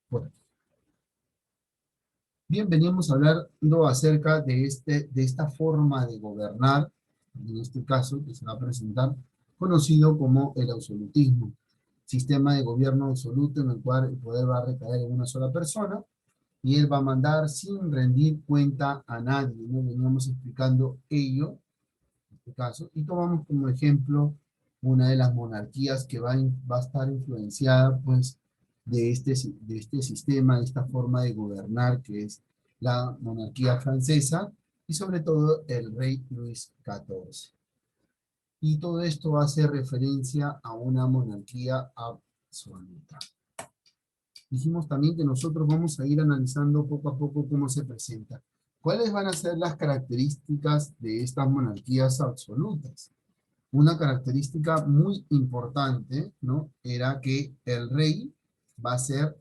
por aquí. Bien, veníamos hablando acerca de esta forma de gobernar, en este caso que se va a presentar, conocido como el absolutismo, sistema de gobierno absoluto en el cual el poder va a recaer en una sola persona y él va a mandar sin rendir cuenta a nadie, ¿no? Veníamos explicando ello, en este caso, y tomamos como ejemplo una de las monarquías que va a estar influenciada, pues, de este sistema, de esta forma de gobernar, que es la monarquía francesa, y sobre todo el rey Luis XIV. Y todo esto hace referencia a una monarquía absoluta. Dijimos también que nosotros vamos a ir analizando poco a poco cómo se presenta. ¿Cuáles van a ser las características de estas monarquías absolutas? Una característica muy importante, ¿no? Era que el rey va a ser,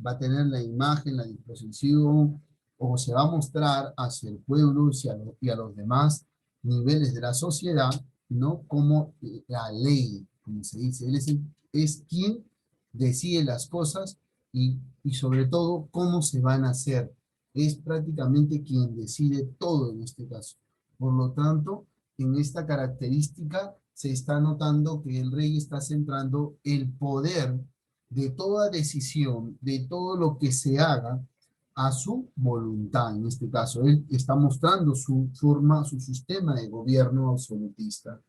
va a tener la imagen, la disposición, o se va a mostrar hacia el pueblo y a los demás niveles de la sociedad, ¿no? Como la ley, como se dice. Él es quien decide las cosas y sobre todo cómo se van a hacer. Es prácticamente quien decide todo en este caso. Por lo tanto, en esta característica se está notando que el rey está centrando el poder de toda decisión, de todo lo que se haga a su voluntad. En este caso, él está mostrando su forma, su sistema de gobierno absolutista.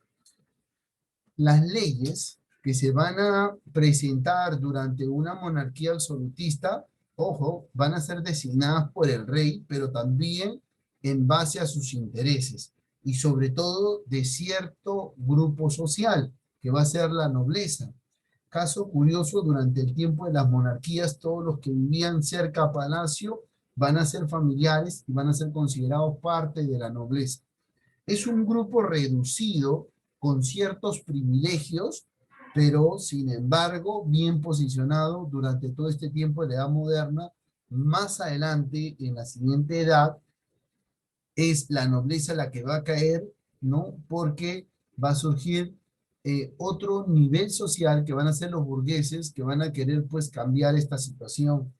Las leyes que se van a presentar durante una monarquía absolutista, ojo, van a ser designadas por el rey, pero también en base a sus intereses y sobre todo de cierto grupo social, que va a ser la nobleza. Caso curioso, durante el tiempo de las monarquías, todos los que vivían cerca a palacio van a ser familiares y van a ser considerados parte de la nobleza. Es un grupo reducido con ciertos privilegios, pero sin embargo bien posicionado durante todo este tiempo de la edad moderna. Más adelante, en la siguiente edad, es la nobleza la que va a caer, ¿no? Porque va a surgir otro nivel social que van a ser los burgueses, que van a querer pues cambiar esta situación.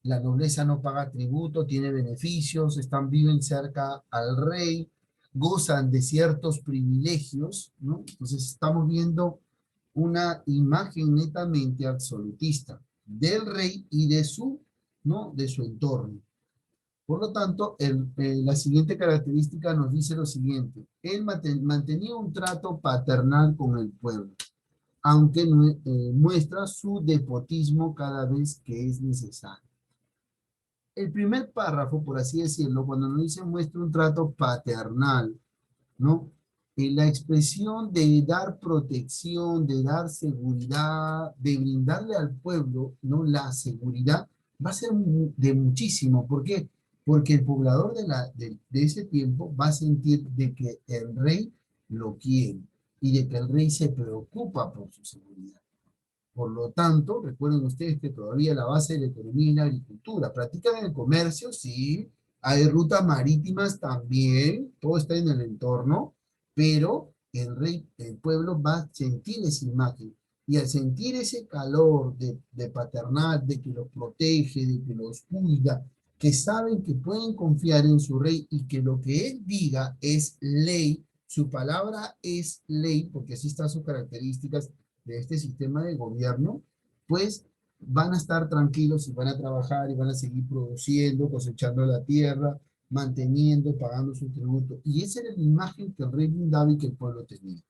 La nobleza no paga tributo, tiene beneficios, viven cerca al rey, gozan de ciertos privilegios, ¿no? Entonces estamos viendo una imagen netamente absolutista del rey y de su, ¿no? De su entorno. Por lo tanto, la siguiente característica nos dice lo siguiente: él mantenía un trato paternal con el pueblo, aunque muestra su despotismo cada vez que es necesario. El primer párrafo, por así decirlo, cuando nos dice muestra un trato paternal, ¿no? La expresión de dar protección, de dar seguridad, de brindarle al pueblo, ¿no? La seguridad va a ser de muchísimo. ¿Por qué? Porque el poblador de ese tiempo va a sentir de que el rey lo quiere y de que el rey se preocupa por su seguridad. Por lo tanto, recuerden ustedes que todavía la base de la economía es la agricultura. Practican el comercio, sí. Hay rutas marítimas también. Todo está en el entorno. Pero el rey, el pueblo va a sentir esa imagen. Y al sentir ese calor de paternal, de que los protege, de que los cuida, que saben que pueden confiar en su rey y que lo que él diga es ley, su palabra es ley, porque así están sus características de este sistema de gobierno, pues van a estar tranquilos y van a trabajar y van a seguir produciendo, cosechando la tierra, manteniendo, pagando su tributo. Y esa era la imagen que el rey brindaba y que el pueblo tenía.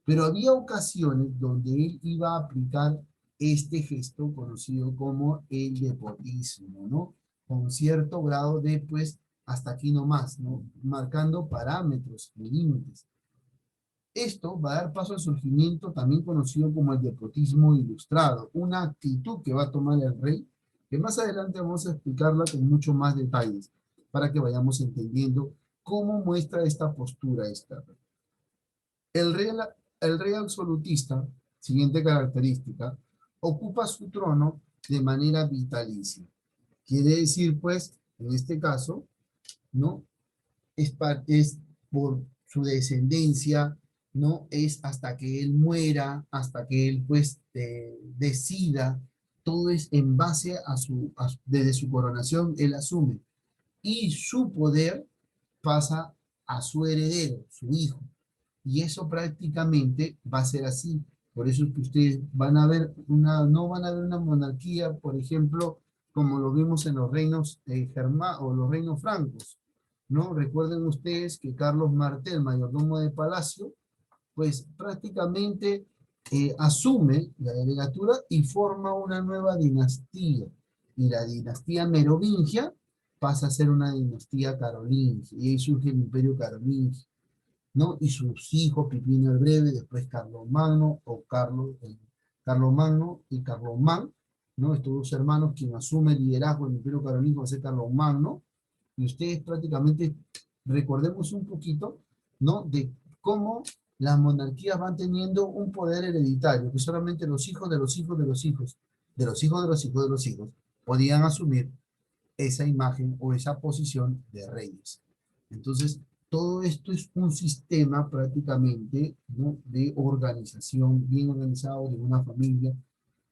Pero había ocasiones donde él iba a aplicar este gesto conocido como el despotismo, ¿no? Con cierto grado de, pues, hasta aquí nomás, ¿no? Marcando parámetros, límites. Esto va a dar paso al surgimiento también conocido como el despotismo ilustrado, una actitud que va a tomar el rey, que más adelante vamos a explicarla con mucho más detalles, para que vayamos entendiendo cómo muestra esta postura esta. El rey, el rey absolutista, siguiente característica, ocupa su trono de manera vitalicia. Quiere decir, pues, en este caso, ¿no? Es por su descendencia, ¿no? Es hasta que él muera, hasta que él pues decida, Todo es en base desde su coronación, él asume. Y su poder pasa a su heredero, su hijo. Y eso prácticamente va a ser así. Por eso es que ustedes van a ver no van a ver una monarquía, por ejemplo, como lo vimos en los reinos o los reinos francos, ¿no? Recuerden ustedes que Carlos Martel, mayordomo de Palacio, pues prácticamente asume la delegatura y forma una nueva dinastía. Y la dinastía merovingia pasa a ser una dinastía carolingia, y ahí surge el imperio carolingio, ¿no? Y sus hijos, Pipino el Breve, después Carlomagno, o Carlomagno y Carlomán, ¿no? Estos dos hermanos, quien asume el liderazgo del imperio carolingio va a ser Carlomagno, y ustedes prácticamente recordemos un poquito, ¿no? De cómo las monarquías van teniendo un poder hereditario, que solamente los hijos de los hijos de los hijos, de los hijos de los hijos de los hijos, podían asumir esa imagen o esa posición de reyes. Entonces, todo esto es un sistema prácticamente, ¿no? De organización, bien organizado de una familia,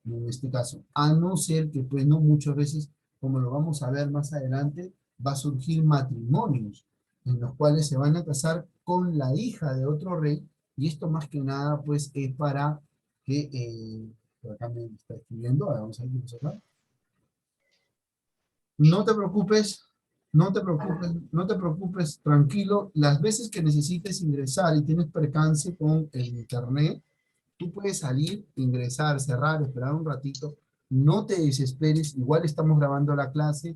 ¿no? En este caso, a no ser que, pues, no muchas veces, como lo vamos a ver más adelante, va a surgir matrimonios en los cuales se van a casar con la hija de otro rey, y esto más que nada, pues, es para que, por acá me está escribiendo, ahora vamos a ver qué pasa acá. No te preocupes, no te preocupes, no te preocupes, tranquilo. Las veces que necesites ingresar y tienes percance con el internet, tú puedes salir, ingresar, cerrar, esperar un ratito. No te desesperes, igual estamos grabando la clase.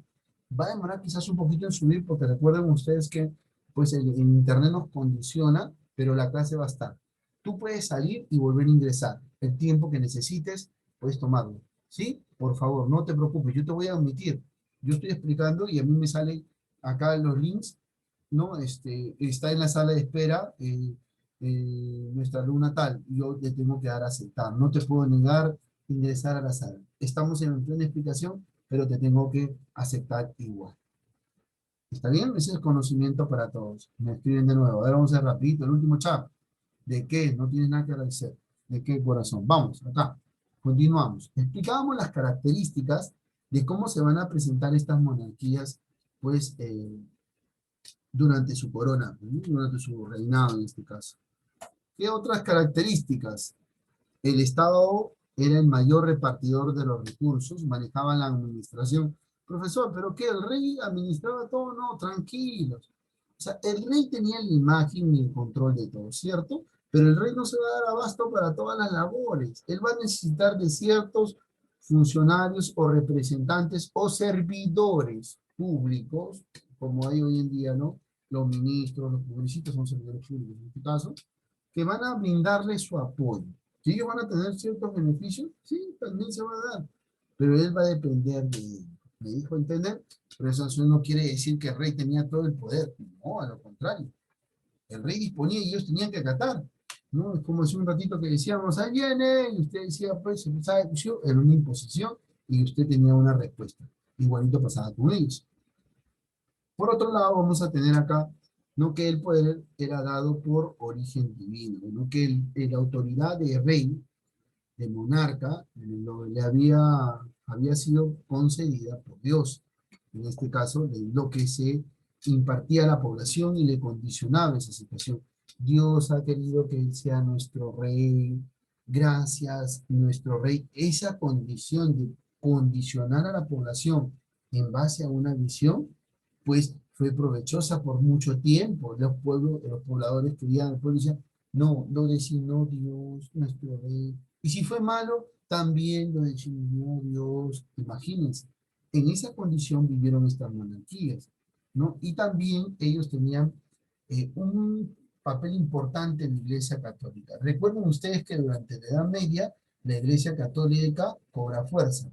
Va a demorar quizás un poquito en subir, porque recuerden ustedes que pues el internet nos condiciona, pero la clase va a estar. Tú puedes salir y volver a ingresar. El tiempo que necesites, puedes tomarlo. ¿Sí? Por favor, no te preocupes, yo te voy a omitir. Yo estoy explicando y a mí me salen acá los links, ¿no? Está en la sala de espera nuestra alumna tal, yo le tengo que dar a aceptar. No te puedo negar ingresar a la sala. Estamos en plena explicación, pero te tengo que aceptar igual. ¿Está bien? Ese es el conocimiento para todos. Me escriben de nuevo. Ahora vamos a hacer rapidito el último chat. ¿De qué? No tienes nada que agradecer. ¿De qué, corazón? Vamos, acá. Continuamos. Explicábamos las características de cómo se van a presentar estas monarquías, pues, durante su corona, ¿no? Durante su reinado en este caso. ¿Qué otras características? El Estado era el mayor repartidor de los recursos, manejaba la administración. Profesor, ¿pero qué? ¿El rey administraba todo? No, tranquilos. O sea, el rey tenía la imagen y el control de todo, ¿cierto? Pero el rey no se va a dar abasto para todas las labores. Él va a necesitar de ciertos funcionarios o representantes o servidores públicos, como hay hoy en día, ¿no? Los ministros, los publicistas son servidores públicos en este caso, que van a brindarle su apoyo. ¿Que ellos van a tener ciertos beneficios? Sí, también se va a dar, pero él va a depender de él. ¿Me dijo entender? Pero eso no quiere decir que el rey tenía todo el poder. No, a lo contrario. El rey disponía y ellos tenían que acatar. ¿No? Es como hace un ratito que decíamos, ahí viene, y usted decía, pues, era una imposición y usted tenía una respuesta. Igualito pasaba con ellos. Por otro lado, vamos a tener acá, no que el poder era dado por origen divino, no que la autoridad de rey, de monarca, había sido concedida por Dios. En este caso, de lo que se impartía a la población y le condicionaba esa situación. Dios ha querido que Él sea nuestro rey, gracias, nuestro rey. Esa condición de condicionar a la población en base a una visión, pues fue provechosa por mucho tiempo. Los pobladores querían, el pueblo decía, no, lo designó Dios, nuestro rey. Y si fue malo, también lo designó Dios. Imagínense, en esa condición vivieron estas monarquías, ¿no? Y también ellos tenían un papel importante en la Iglesia Católica. Recuerden ustedes que durante la Edad Media la Iglesia Católica cobra fuerza.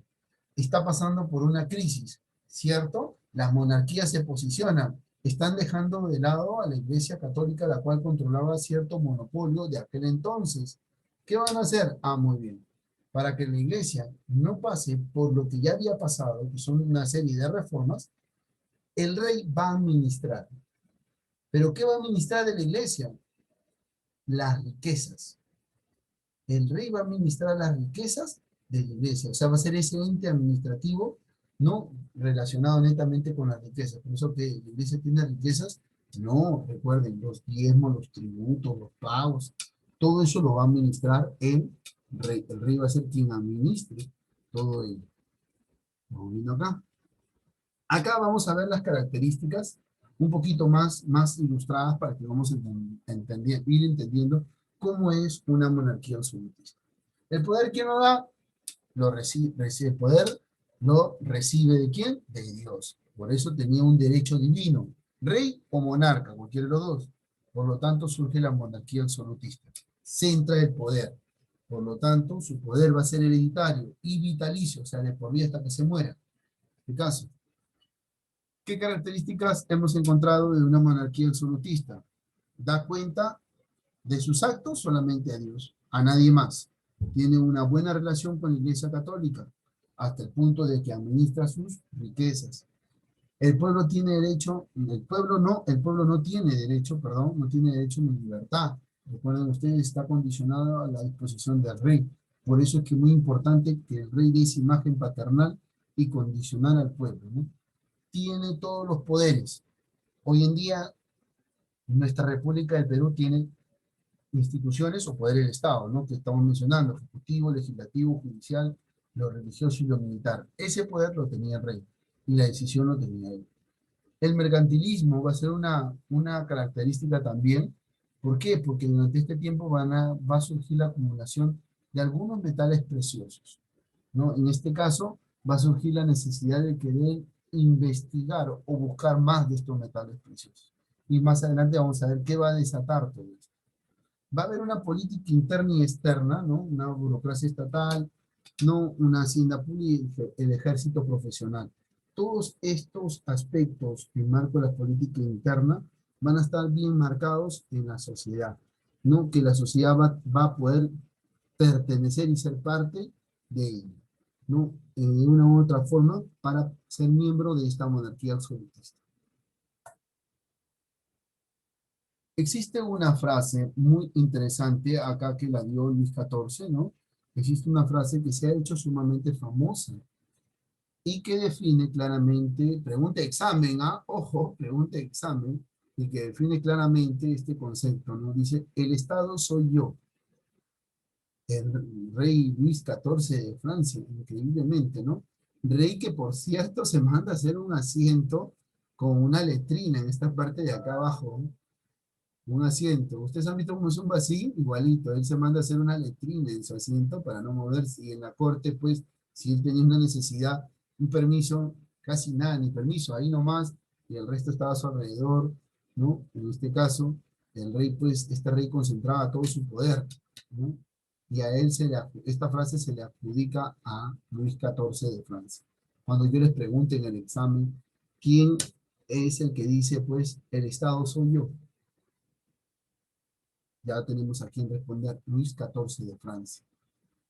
Está pasando por una crisis, ¿cierto? Las monarquías se posicionan, están dejando de lado a la Iglesia Católica, la cual controlaba cierto monopolio de aquel entonces. ¿Qué van a hacer? Ah, muy bien. Para que la Iglesia no pase por lo que ya había pasado, que son una serie de reformas, el rey va a administrar. ¿Pero qué va a administrar de la Iglesia? Las riquezas. El rey va a administrar las riquezas de la iglesia. O sea, va a ser ese ente administrativo no relacionado netamente con las riquezas. Por eso que la iglesia tiene riquezas, no, recuerden, los diezmos, los tributos, los pagos, todo eso lo va a administrar el rey. El rey va a ser quien administre todo ello. Vamos viendo acá. Acá vamos a ver las características un poquito más ilustradas para que vamos a ir entendiendo cómo es una monarquía absolutista. El poder, ¿quién lo da? El poder lo recibe ¿de quién? De Dios. Por eso tenía un derecho divino, rey o monarca, cualquiera de los dos. Por lo tanto, surge la monarquía absolutista. Centra el poder. Por lo tanto, su poder va a ser hereditario y vitalicio, o sea, de por vida hasta que se muera. ¿Qué caso? ¿Qué características hemos encontrado de una monarquía absolutista? Da cuenta de sus actos solamente a Dios, a nadie más. Tiene una buena relación con la Iglesia Católica, hasta el punto de que administra sus riquezas. El pueblo tiene derecho, el pueblo no tiene derecho, perdón, no tiene derecho ni libertad. Recuerden ustedes, está condicionado a la disposición del rey. Por eso es que es muy importante que el rey dé esa imagen paternal y condicionar al pueblo, ¿no? Tiene todos los poderes. Hoy en día, nuestra República del Perú tiene instituciones o poder del Estado, ¿no? Que estamos mencionando, ejecutivo, legislativo, judicial, lo religioso y lo militar. Ese poder lo tenía el rey y la decisión lo tenía él. El mercantilismo va a ser una característica también. ¿Por qué? Porque durante este tiempo va a surgir la acumulación de algunos metales preciosos, ¿no? En este caso, va a surgir la necesidad de querer investigar o buscar más de estos metales preciosos. Y más adelante vamos a ver qué va a desatar todo esto. Va a haber una política interna y externa, ¿no? Una burocracia estatal, no una hacienda pública, el ejército profesional. Todos estos aspectos en marco de la política interna van a estar bien marcados en la sociedad, ¿no? Que la sociedad va a poder pertenecer y ser parte de ella, ¿no? De una u otra forma para ser miembro de esta monarquía absolutista. Existe una frase muy interesante acá que la dio Luis XIV, ¿no? Existe una frase que se ha hecho sumamente famosa y que define claramente, pregunta examen, ¿ah? Ojo, pregunta examen, y que define claramente este concepto, ¿no? Dice, el Estado soy yo, el rey Luis XIV de Francia, increíblemente, ¿no? Rey que, por cierto, se manda a hacer un asiento con una letrina en esta parte de acá abajo, ¿no? Un asiento. Ustedes han visto cómo es un vacío, igualito. Él se manda a hacer una letrina en su asiento para no moverse. Y en la corte, pues, si él tenía una necesidad, un permiso, casi nada, ni permiso, ahí nomás, y el resto estaba a su alrededor, ¿no? En este caso, el rey, pues, este rey concentraba todo su poder, ¿no? Y a él esta frase se le adjudica a Luis XIV de Francia. Cuando yo les pregunte en el examen, ¿quién es el que dice, pues, el Estado soy yo? Ya tenemos a quien responder, Luis XIV de Francia.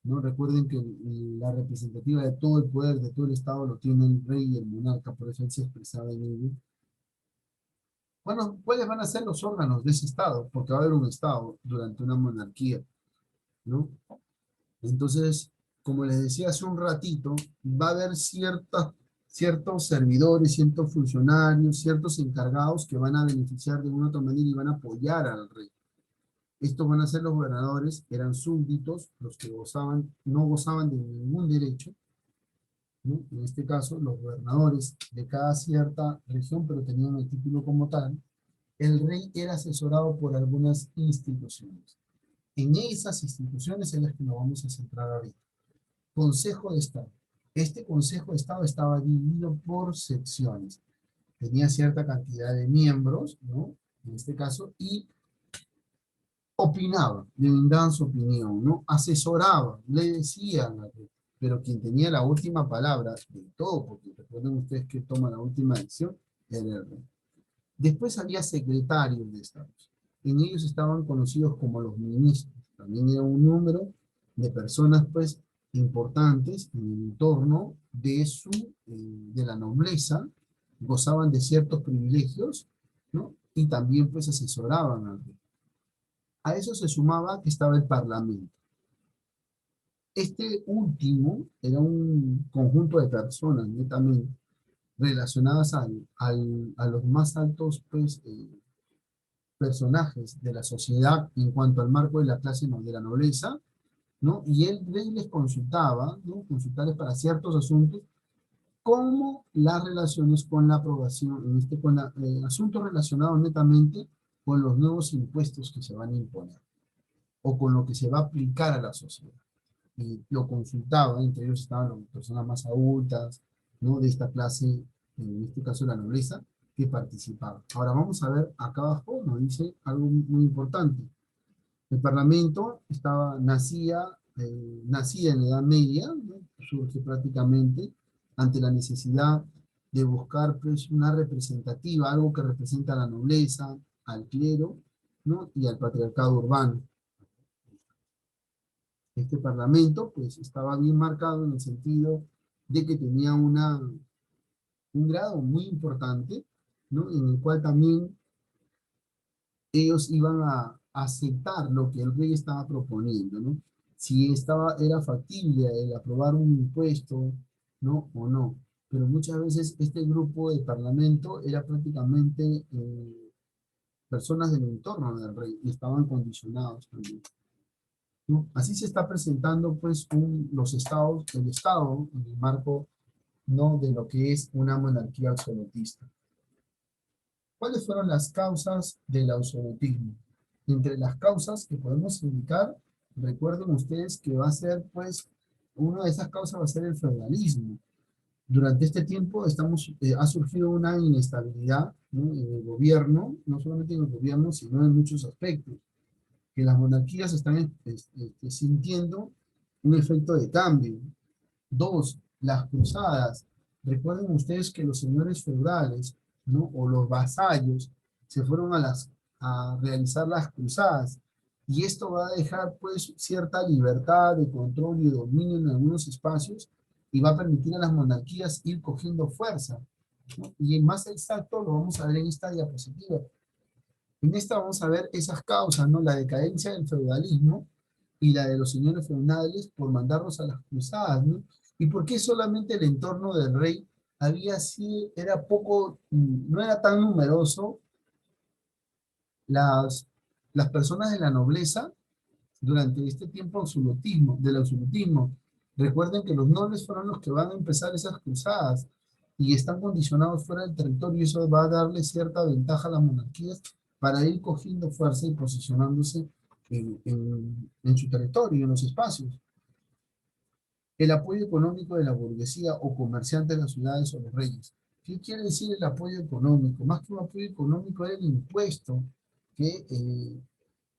¿No? Recuerden que la representativa de todo el poder, de todo el Estado, lo tiene el rey y el monarca, por eso él se expresaba en ello. Bueno, ¿cuáles van a ser los órganos de ese Estado? Porque va a haber un Estado durante una monarquía, ¿no? Entonces, como les decía hace un ratito, va a haber ciertos servidores, ciertos funcionarios, ciertos encargados que van a beneficiar de una u otra manera y van a apoyar al rey. Estos van a ser los gobernadores, eran súbditos, los que no gozaban de ningún derecho, ¿no? En este caso, los gobernadores de cada cierta región, pero tenían el título como tal. El rey era asesorado por algunas instituciones. En esas instituciones en las que nos vamos a centrar ahorita. Consejo de Estado. Este Consejo de Estado estaba dividido por secciones. Tenía cierta cantidad de miembros, ¿no? En este caso, y opinaba, le daban su opinión, ¿no? Asesoraba, le decían, pero quien tenía la última palabra de todo, porque recuerden ustedes que toma la última decisión, era el rey. Después había secretarios de Estado. En ellos estaban conocidos como los ministros. También era un número de personas, pues, importantes en el entorno de la nobleza, gozaban de ciertos privilegios, ¿no? Y también, pues, asesoraban al rey. A eso se sumaba que estaba el Parlamento. Este último era un conjunto de personas netamente relacionadas a los más altos pues, personajes de la sociedad en cuanto al marco de la clase de la nobleza, ¿no? Y el rey les consultaba, ¿no? Consultarles para ciertos asuntos, como las relaciones con la aprobación, con asuntos relacionados netamente con los nuevos impuestos que se van a imponer o con lo que se va a aplicar a la sociedad. Y lo consultaba, entre ellos estaban las personas más adultas, ¿no? De esta clase, en este caso la nobleza, que participaban. Ahora vamos a ver acá abajo, nos dice algo muy importante. El Parlamento nacía en la Edad Media, ¿no? Surge prácticamente ante la necesidad de buscar pues, una representativa, algo que representa a la nobleza, al clero, ¿no? Y al patriarcado urbano. Este Parlamento pues, estaba bien marcado en el sentido de que tenía un grado muy importante, ¿no? En el cual también ellos iban a aceptar lo que el rey estaba proponiendo, ¿no? Si era factible el aprobar un impuesto, ¿no? O no. Pero muchas veces este grupo de parlamento era prácticamente personas del entorno del rey y estaban condicionados también, ¿no? Así se está presentando pues los estados, el estado en el marco, ¿no? De lo que es una monarquía absolutista. ¿Cuáles fueron las causas del absolutismo? Entre las causas que podemos indicar, recuerden ustedes que va a ser, pues, una de esas causas va a ser el feudalismo. Durante este tiempo ha surgido una inestabilidad, ¿no? En el gobierno, no solamente en el gobierno, sino en muchos aspectos, que las monarquías están sintiendo un efecto de cambio. Dos, las cruzadas. Recuerden ustedes que los señores feudales, ¿no? O los vasallos se fueron a realizar las cruzadas. Y esto va a dejar pues cierta libertad de control y dominio en algunos espacios y va a permitir a las monarquías ir cogiendo fuerza, ¿no? Y en más exacto lo vamos a ver en esta diapositiva. En esta vamos a ver esas causas, ¿no? La decadencia del feudalismo y la de los señores feudales por mandarlos a las cruzadas, ¿no? ¿Y por qué solamente el entorno del rey era poco, no era tan numeroso las, las personas de la nobleza durante este tiempo del absolutismo? Recuerden que los nobles fueron los que van a empezar esas cruzadas y están condicionados fuera del territorio y eso va a darle cierta ventaja a las monarquías para ir cogiendo fuerza y posicionándose en su territorio, en los espacios. El apoyo económico de la burguesía o comerciantes de las ciudades o los reyes. ¿Qué quiere decir el apoyo económico? Más que un apoyo económico era el impuesto que, eh,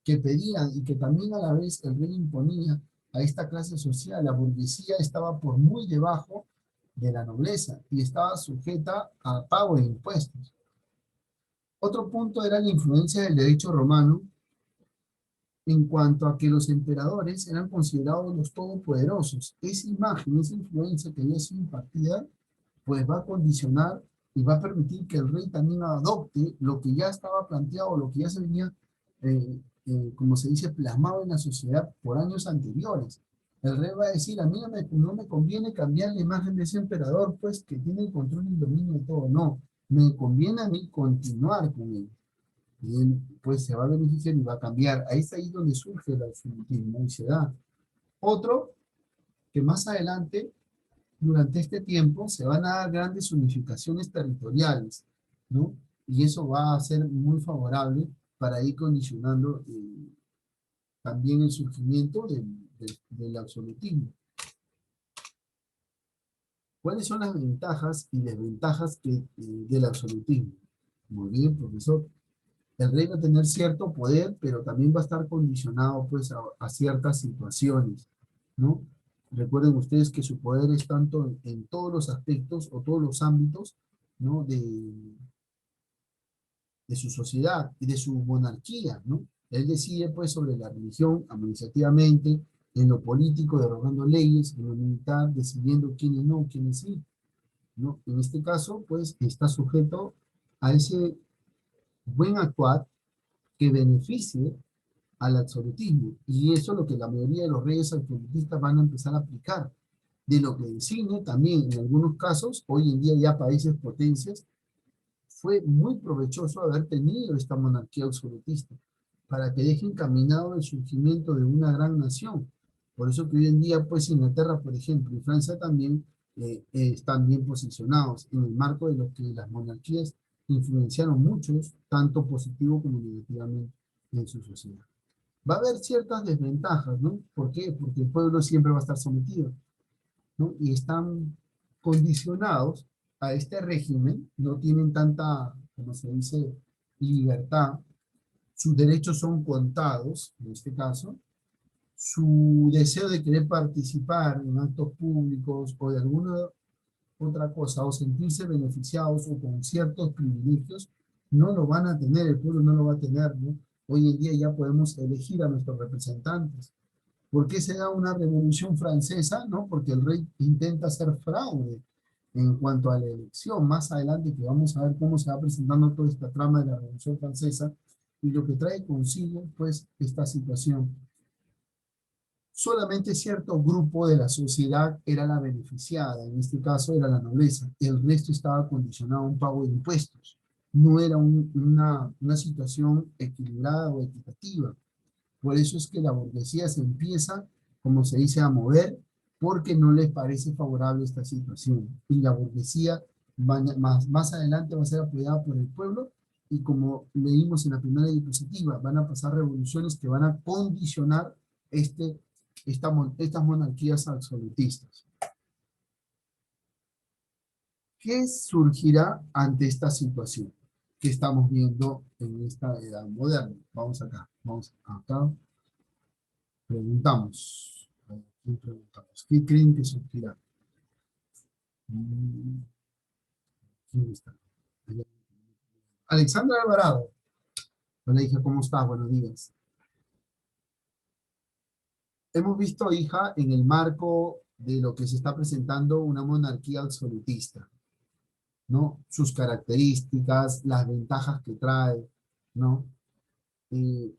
que pedían y que también a la vez el rey imponía a esta clase social. La burguesía estaba por muy debajo de la nobleza y estaba sujeta a pago de impuestos. Otro punto era la influencia del derecho romano en cuanto a que los emperadores eran considerados los todopoderosos. Esa imagen, esa influencia que había sido impartida, pues va a condicionar y va a permitir que el rey también adopte lo que ya estaba planteado, lo que ya se venía, como se dice, plasmado en la sociedad por años anteriores. El rey va a decir, a mí no me conviene cambiar la imagen de ese emperador, pues que tiene el control y el dominio de todo, no, me conviene a mí continuar con él. Y él pues se va a beneficiar y va a cambiar. Ahí está ahí donde surge el absolutismo y se da. Otro, que más adelante, durante este tiempo, se van a dar grandes unificaciones territoriales, ¿no? Y eso va a ser muy favorable para ir condicionando también el surgimiento del absolutismo. ¿Cuáles son las ventajas y desventajas del absolutismo? Muy bien, profesor. El rey va a tener cierto poder, pero también va a estar condicionado pues a ciertas situaciones, ¿no? Recuerden ustedes que su poder es tanto en todos los aspectos o todos los ámbitos, ¿no? De su sociedad y de su monarquía, ¿no? Él decide pues sobre la religión administrativamente, en lo político derogando leyes, en lo militar decidiendo quiénes no, quiénes sí, ¿no? En este caso pues está sujeto a ese buen actuar que beneficie al absolutismo. Y eso es lo que la mayoría de los reyes absolutistas van a empezar a aplicar. De lo que designa también en algunos casos, hoy en día ya países potencias, fue muy provechoso haber tenido esta monarquía absolutista para que deje encaminado el surgimiento de una gran nación. Por eso que hoy en día, pues Inglaterra, por ejemplo, y Francia también están bien posicionados en el marco de lo que las monarquías influenciaron muchos, tanto positivo como negativamente en su sociedad. Va a haber ciertas desventajas, ¿no? ¿Por qué? Porque el pueblo siempre va a estar sometido, ¿no? Y están condicionados a este régimen, no tienen tanta, como se dice, libertad, sus derechos son contados, en este caso, su deseo de querer participar en actos públicos o de alguna otra cosa, o sentirse beneficiados o con ciertos privilegios, no lo van a tener, el pueblo no lo va a tener, ¿no? Hoy en día ya podemos elegir a nuestros representantes. ¿Por qué se da una revolución francesa? ¿No? Porque el rey intenta hacer fraude en cuanto a la elección. Más adelante que vamos a ver cómo se va presentando toda esta trama de la revolución francesa y lo que trae consigo, pues, esta situación. Solamente cierto grupo de la sociedad era la beneficiada, en este caso era la nobleza. El resto estaba condicionado a un pago de impuestos. No era una situación equilibrada o equitativa. Por eso es que la burguesía se empieza, como se dice, a mover, porque no les parece favorable esta situación. Y la burguesía más adelante va a ser apoyada por el pueblo, y como leímos en la primera diapositiva, van a pasar revoluciones que van a condicionar estas monarquías absolutistas. ¿Qué surgirá ante esta situación que estamos viendo en esta edad moderna? Vamos acá, vamos acá. Preguntamos. ¿Qué preguntamos? ¿Qué creen que surgirá? ¿Quién está? Alexandra Alvarado. Hola, hija, ¿cómo estás? Buenos días. Hemos visto, hija, en el marco de lo que se está presentando una monarquía absolutista, ¿no? Sus características, las ventajas que trae, ¿no? Eh,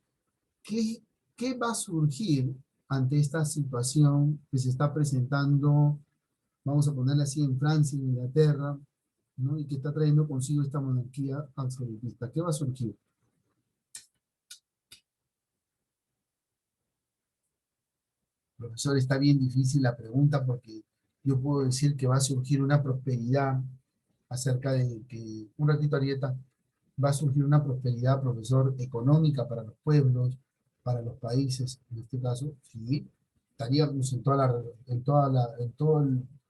¿qué, ¿Qué va a surgir ante esta situación que se está presentando, vamos a ponerla así, en Francia, en Inglaterra, ¿no? Y que está trayendo consigo esta monarquía absolutista? ¿Qué va a surgir? Profesor, está bien difícil la pregunta porque yo puedo decir que va a surgir una prosperidad acerca de que, un ratito Arieta, va a surgir una prosperidad, profesor, económica para los pueblos, para los países, en este caso, sí, estaríamos en todo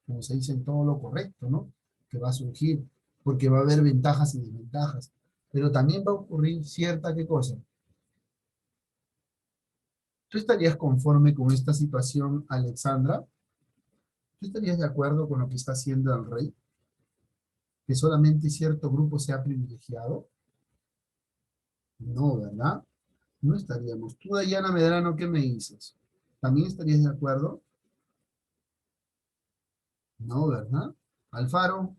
como se dice, en todo lo correcto, ¿no? Que va a surgir, porque va a haber ventajas y desventajas, pero también va a ocurrir cierta, ¿qué cosa? ¿Tú estarías conforme con esta situación, Alexandra? ¿Tú estarías de acuerdo con lo que está haciendo el rey? ¿Que solamente cierto grupo sea privilegiado? No, ¿verdad? No estaríamos. Tú, Dayana Medrano, ¿qué me dices? ¿También estarías de acuerdo? No, ¿verdad? Alfaro,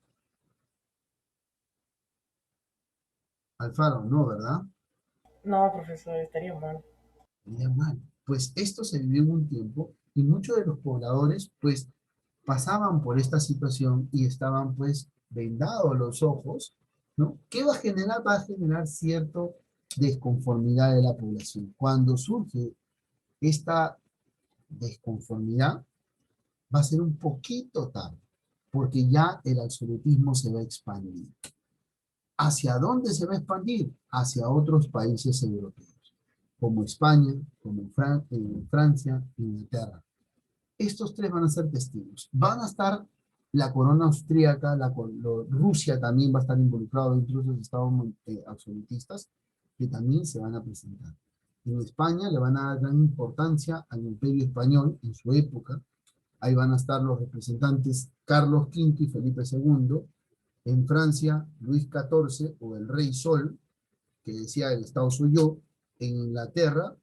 Alfaro, no, ¿verdad? No, profesor, estaría mal. Estaría mal. Pues esto se vivió en un tiempo y muchos de los pobladores, pues, pasaban por esta situación y estaban, pues, vendados los ojos, ¿no? ¿Qué va a generar? Va a generar cierto desconformidad de la población. Cuando surge esta desconformidad, va a ser un poquito tarde, porque ya el absolutismo se va a expandir. ¿Hacia dónde se va a expandir? Hacia otros países europeos, como España, como Francia, Inglaterra. Estos tres van a ser testigos. Van a estar la corona austríaca, Rusia también va a estar involucrado dentro de los estados absolutistas, que también se van a presentar. En España le van a dar gran importancia al imperio español en su época. Ahí van a estar los representantes Carlos V y Felipe II. En Francia, Luis XIV o el Rey Sol, que decía el Estado soy yo. En Inglaterra,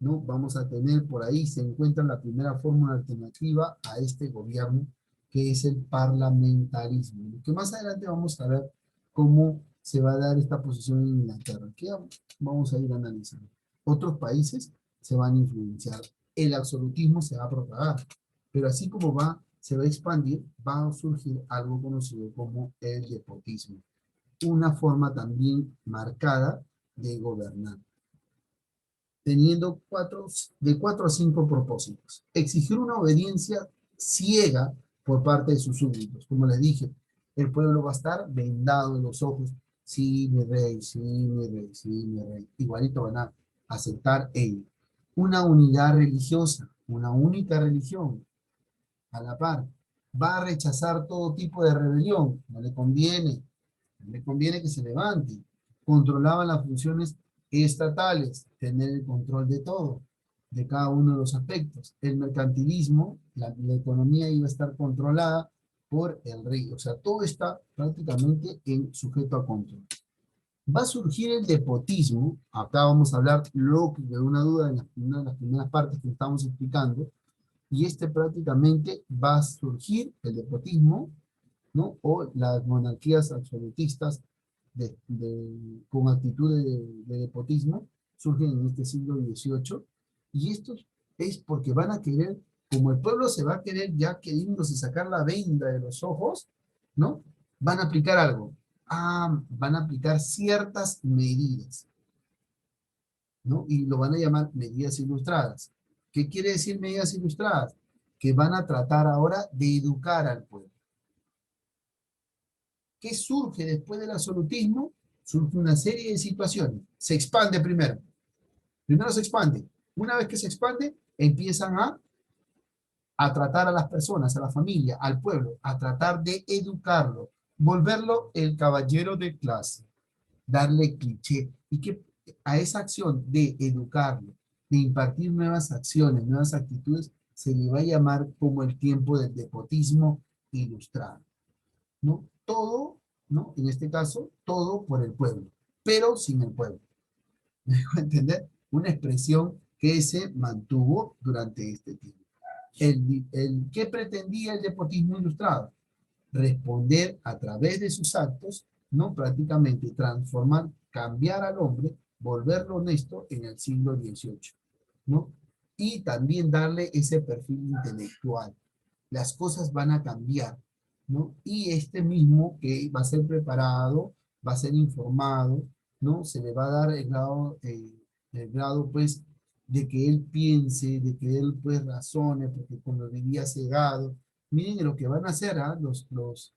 ¿no? Vamos a tener por ahí, se encuentra la primera fórmula alternativa a este gobierno, que es el parlamentarismo, que más adelante vamos a ver cómo se va a dar esta posición en Inglaterra, que vamos a ir analizando. Otros países se van a influenciar. El absolutismo se va a propagar, pero así como se va a expandir, va a surgir algo conocido como el despotismo, una forma también marcada de gobernar, teniendo de 4 a 5 propósitos. Exigir una obediencia ciega por parte de sus súbditos. Como les dije, el pueblo va a estar vendado en los ojos. Sí, mi rey, sí, mi rey, sí, mi rey. Igualito van a aceptar ello. Una unidad religiosa, una única religión, a la par. Va a rechazar todo tipo de rebelión. No le conviene que se levante. Controlaban las funciones estatales, tener el control de todo, de cada uno de los aspectos. El mercantilismo, la economía iba a estar controlada por el rey. O sea, todo está prácticamente sujeto a control. Va a surgir el despotismo. Acá vamos a hablar de una duda en una de las primeras partes que estamos explicando, y prácticamente va a surgir el despotismo, ¿no? O las monarquías absolutistas con actitud de despotismo surgen en este siglo XVIII, y esto es porque van a querer, como el pueblo se va a querer ya queriéndose sacar la venda de los ojos, ¿no? Van a aplicar algo. Van a aplicar ciertas medidas, ¿no? Y lo van a llamar medidas ilustradas. ¿Qué quiere decir medidas ilustradas? Que van a tratar ahora de educar al pueblo. ¿Qué surge después del absolutismo? Surge una serie de situaciones. Se expande primero. Primero se expande. Una vez que se expande, empiezan a tratar a las personas, a la familia, al pueblo, a tratar de educarlo, volverlo el caballero de clase, darle cliché. Y que a esa acción de educarlo, de impartir nuevas acciones, nuevas actitudes, se le va a llamar como el tiempo del despotismo ilustrado, ¿no? Todo, ¿no? En este caso, todo por el pueblo, pero sin el pueblo. ¿Me dejo entender? Una expresión que se mantuvo durante este tiempo. ¿Qué pretendía el despotismo ilustrado? Responder a través de sus actos, ¿no? Prácticamente transformar, cambiar al hombre, volverlo honesto en el siglo XVIII, ¿no? Y también darle ese perfil intelectual. Las cosas van a cambiar, ¿no? Y este mismo que va a ser preparado, va a ser informado, ¿no? Se le va a dar el grado pues, de que él piense, de que él pues razone, porque cuando vivía cegado, miren lo que van a hacer los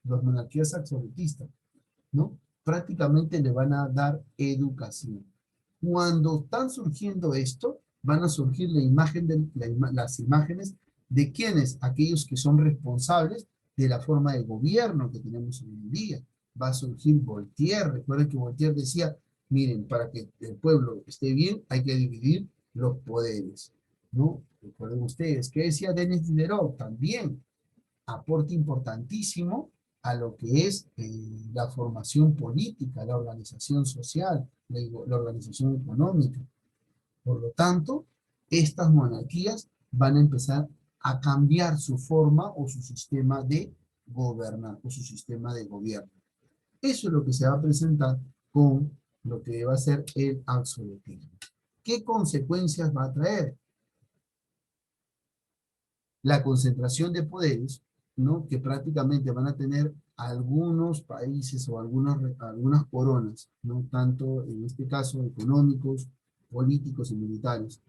monarquías absolutistas, ¿no? Prácticamente le van a dar educación. Cuando están surgiendo esto, van a surgir las imágenes de quienes, aquellos que son responsables de la forma de gobierno que tenemos hoy en día. Va a surgir Voltaire. Recuerden que Voltaire decía, miren, para que el pueblo esté bien, hay que dividir los poderes, ¿no? Recuerden ustedes, ¿qué decía Denis Diderot? También, aporte importantísimo a lo que es la formación política, la organización social, la organización económica. Por lo tanto, estas monarquías van a empezar a cambiar su forma o su sistema de gobernar o su sistema de gobierno. Eso es lo que se va a presentar con lo que va a ser el absolutismo. ¿Qué consecuencias va a traer? La concentración de poderes, ¿no? Que prácticamente van a tener algunos países o algunas coronas, ¿no? Tanto en este caso económicos, políticos y militares,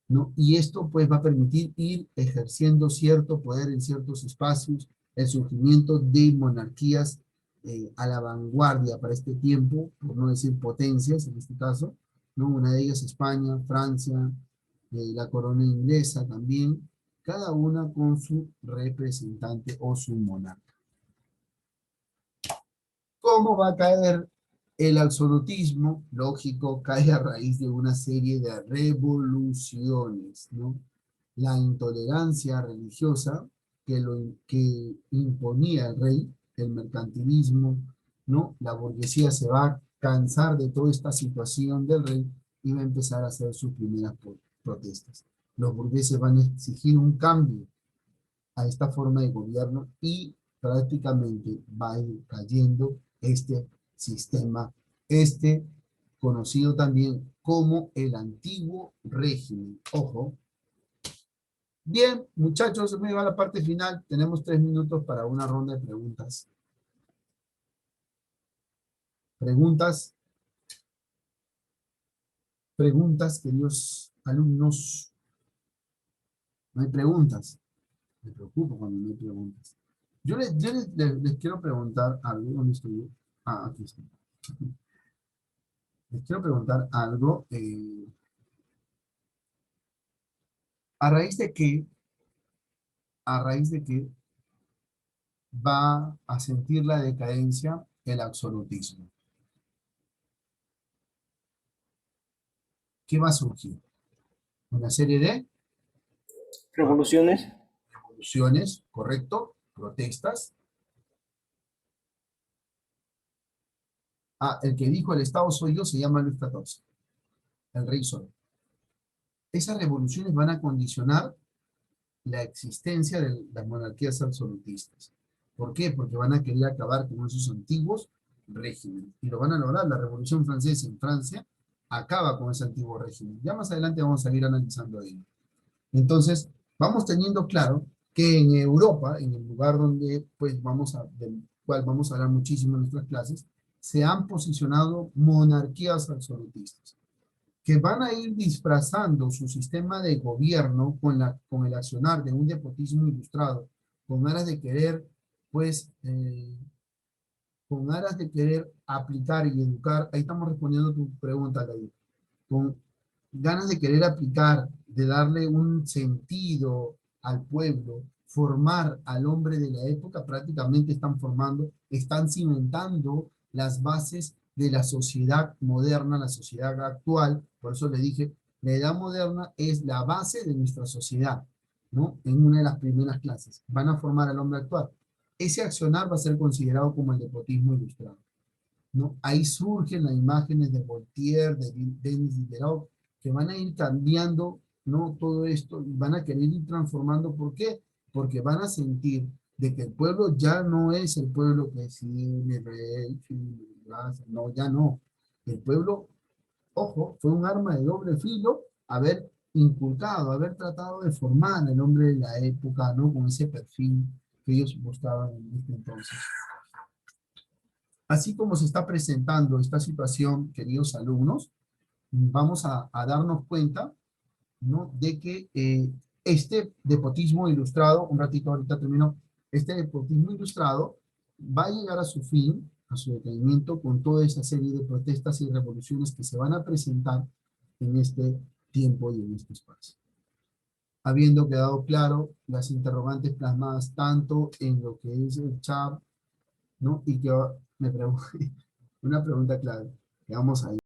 ¿no? Y esto pues va a permitir ir ejerciendo cierto poder en ciertos espacios, el surgimiento de monarquías a la vanguardia para este tiempo, por no decir potencias en este caso, ¿no? Una de ellas España, Francia, la corona inglesa también, cada una con su representante o su monarca. ¿Cómo va a caer el absolutismo? Lógico, cae a raíz de una serie de revoluciones, ¿no? La intolerancia religiosa que imponía el rey, el mercantilismo, ¿no? La burguesía se va a cansar de toda esta situación del rey y va a empezar a hacer sus primeras protestas. Los burgueses van a exigir un cambio a esta forma de gobierno y prácticamente va a ir cayendo este sistema, este conocido también como el antiguo régimen. Ojo. Bien, muchachos, se me va la parte final. Tenemos 3 minutos para una ronda de preguntas. Preguntas, queridos alumnos. No hay preguntas. Me preocupo cuando no hay preguntas. Yo les quiero preguntar algo. ¿Dónde estoy yo? Ah, aquí estoy. Les quiero preguntar algo. ¿A raíz de qué? ¿A raíz de qué va a sentir la decadencia el absolutismo? ¿Qué va a surgir? Una serie de Revoluciones. revoluciones, ¿correcto? Protestas. Ah, el que dijo el Estado soy yo se llama Luis XIV, el rey soy. Esas revoluciones van a condicionar la existencia de las monarquías absolutistas. ¿Por qué? Porque van a querer acabar con esos antiguos regímenes. Y lo van a lograr. La Revolución Francesa en Francia acaba con ese antiguo régimen. Ya más adelante vamos a ir analizando ello. Entonces, vamos teniendo claro que en Europa, en el lugar donde, pues, del cual vamos a hablar muchísimo en nuestras clases, se han posicionado monarquías absolutistas, que van a ir disfrazando su sistema de gobierno con el accionar de un despotismo ilustrado, con aras de querer, pues, con aras de querer aplicar y educar. Ahí estamos respondiendo tu pregunta, David, con ganas de querer aplicar, de darle un sentido al pueblo, formar al hombre de la época. Prácticamente están formando, están cimentando las bases de la sociedad moderna, la sociedad actual. Por eso le dije, la edad moderna es la base de nuestra sociedad, ¿no? En una de las primeras clases. Van a formar al hombre actual. Ese accionar va a ser considerado como el despotismo ilustrado, ¿no? Ahí surgen las imágenes de Voltaire, de Denis Diderot, que van a ir cambiando, ¿no? Todo esto, y van a querer ir transformando. ¿Por qué? Porque van a sentir de que el pueblo ya no es el pueblo que sí, mi rey, no, ya no. El pueblo, ojo, fue un arma de doble filo haber inculcado, haber tratado de formar el hombre de la época, ¿no? Con ese perfil que ellos buscaban en este entonces. Así como se está presentando esta situación, queridos alumnos, vamos a darnos cuenta, ¿no? De que este despotismo ilustrado, un ratito ahorita termino, este despotismo ilustrado va a llegar a su fin, a su detenimiento, con toda esa serie de protestas y revoluciones que se van a presentar en este tiempo y en este espacio. Habiendo quedado claro las interrogantes plasmadas tanto en lo que es el chat, ¿no? Y que me pregunto, una pregunta clave, que vamos a ir.